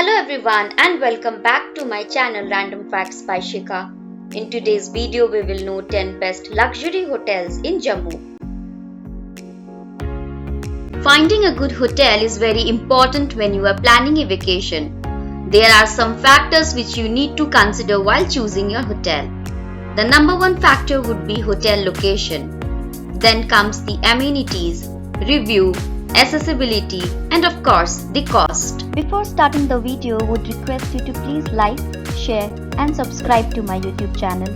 Hello everyone and welcome back to my channel Random Facts by Shikha. In today's video we will know 10 best luxury hotels in Jammu. Finding a good hotel is very important when you are planning a vacation. There are some factors which you need to consider while choosing your hotel. The number one factor would be hotel location. Then comes the amenities, review, accessibility, and of course the cost. Before starting the video, would request you to please like, share and subscribe to my YouTube channel.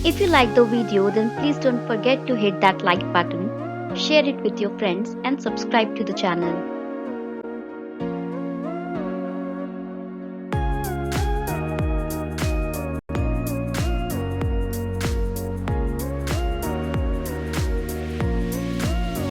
If you like the video, then please don't forget to hit that like button, share it with your friends and subscribe to the channel.